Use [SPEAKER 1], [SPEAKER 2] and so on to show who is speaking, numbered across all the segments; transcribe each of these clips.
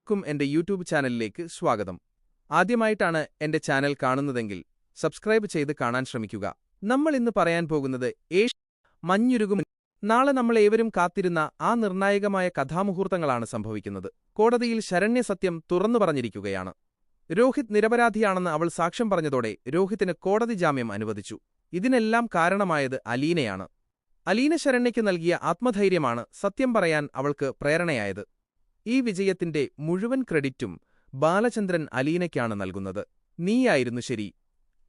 [SPEAKER 1] ഏവർക്കും എന്റെ യൂട്യൂബ് ചാനലിലേക്ക് സ്വാഗതം. ആദ്യമായിട്ടാണ് എന്റെ ചാനൽ കാണുന്നതെങ്കിൽ സബ്സ്ക്രൈബ് ചെയ്ത് കാണാൻ ശ്രമിക്കുക. നമ്മൾ ഇന്ന് പറയാൻ പോകുന്നത് മഞ്ഞുരുകും. നാളെ നമ്മളേവരും കാത്തിരുന്ന ആ നിർണായകമായ കഥാമുഹൂർത്തങ്ങളാണ് സംഭവിക്കുന്നത്. കോടതിയിൽ ശരണ്യസത്യം തുറന്നു പറഞ്ഞിരിക്കുകയാണ്. രോഹിത് നിരപരാധിയാണെന്ന് അവൾ സാക്ഷ്യം പറഞ്ഞതോടെ രോഹിത്തിന് കോടതി ജാമ്യം അനുവദിച്ചു. ഇതിനെല്ലാം കാരണമായത് അലീനയാണ്. അലീന ശരണ്യയ്ക്ക് നൽകിയ ആത്മധൈര്യമാണ് സത്യം പറയാൻ അവൾക്ക് പ്രേരണയായത്. ഈ വിജയത്തിന്റെ മുഴുവൻ ക്രെഡിറ്റും ബാലചന്ദ്രൻ അലീനയ്ക്കാണ് നൽകുന്നത്. നീയായിരുന്നു ശരി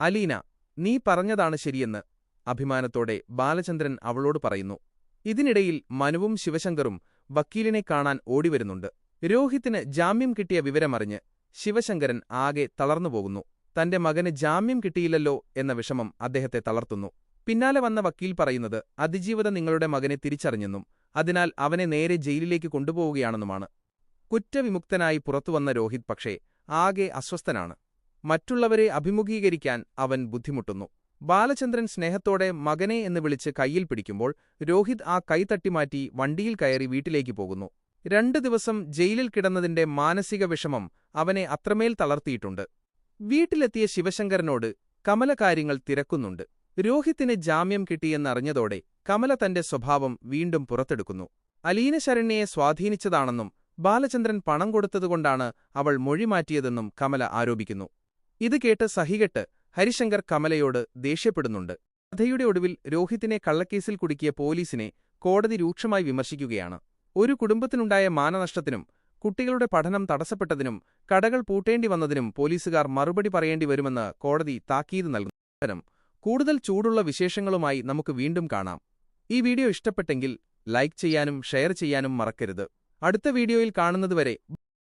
[SPEAKER 1] അലീന, നീ പറഞ്ഞതാണ് ശരിയെന്ന് അഭിമാനത്തോടെ ബാലചന്ദ്രൻ അവളോട് പറയുന്നു. ഇതിനിടയിൽ മനുവും ശിവശങ്കറും വക്കീലിനെ കാണാൻ ഓടിവരുന്നുണ്ട്. രോഹിത്തിന് ജാമ്യം കിട്ടിയ വിവരമറിഞ്ഞ് ശിവശങ്കരൻ ആകെ തളർന്നുപോകുന്നു. തന്റെ മകന് ജാമ്യം കിട്ടിയില്ലല്ലോ എന്ന വിഷമം അദ്ദേഹത്തെ തളർത്തുന്നു. പിന്നാലെ വന്ന വക്കീൽ പറയുന്നത് അതിജീവത നിങ്ങളുടെ മകനെ തിരിച്ചറിഞ്ഞെന്നും അതിനാൽ അവനെ നേരെ ജയിലിലേക്ക് കൊണ്ടുപോവുകയാണെന്നുമാണ്. കുറ്റവിമുക്തനായി പുറത്തുവന്ന രോഹിത് പക്ഷേ ആകെ അസ്വസ്ഥനാണ്. മറ്റുള്ളവരെ അഭിമുഖീകരിക്കാൻ അവൻ ബുദ്ധിമുട്ടുന്നു. ബാലചന്ദ്രൻ സ്നേഹത്തോടെ മകനെ എന്ന് വിളിച്ച് കൈയിൽ പിടിക്കുമ്പോൾ രോഹിത് ആ കൈ തട്ടിമാറ്റി വണ്ടിയിൽ കയറി വീട്ടിലേക്ക് പോകുന്നു. 2 ദിവസം ജയിലിൽ കിടന്നതിന്റെ മാനസിക വിഷമം അവനെ അത്രമേൽ തളർത്തിയിട്ടുണ്ട്. വീട്ടിലെത്തിയ ശിവശങ്കരനോട് കമല കാര്യങ്ങൾ തിരക്കുന്നുണ്ട്. രോഹിത്തിന് ജാമ്യം കിട്ടിയെന്നറിഞ്ഞതോടെ കമല തന്റെ സ്വഭാവം വീണ്ടും പുറത്തെടുക്കുന്നു. അലീന ശരണ്യയെ സ്വാധീനിച്ചതാണെന്നും ബാലചന്ദ്രൻ പണം കൊടുത്തതുകൊണ്ടാണ് അവൾ മൊഴി മാറ്റിയതെന്നും കമല ആരോപിക്കുന്നു. ഇത് കേട്ട് സഹികെട്ട് ഹരിശങ്കർ കമലയോട് ദേഷ്യപ്പെടുന്നുണ്ട്. കഥയുടെ ഒടുവിൽ രോഹിത്തിനെ കള്ളക്കേസിൽ കുടുക്കിയ പോലീസിനെ കോടതി രൂക്ഷമായി വിമർശിക്കുകയാണ്. ഒരു കുടുംബത്തിനുണ്ടായ മാനനഷ്ടത്തിനും കുട്ടികളുടെ പഠനം തടസ്സപ്പെട്ടതിനും കടകൾ പൂട്ടേണ്ടി വന്നതിനും പോലീസുകാർ മറുപടി പറയേണ്ടി വരുമെന്ന് കോടതി താക്കീത് നൽകുന്നു. കൂടുതൽ ചൂടുള്ള വിശേഷങ്ങളുമായി നമുക്ക് വീണ്ടും കാണാം. ഈ വീഡിയോ ഇഷ്ടപ്പെട്ടെങ്കിൽ ലൈക്ക് ചെയ്യാനും ഷെയർ ചെയ്യാനും മറക്കരുത്. അടുത്ത വീഡിയോയിൽ കാണുന്നതുവരെ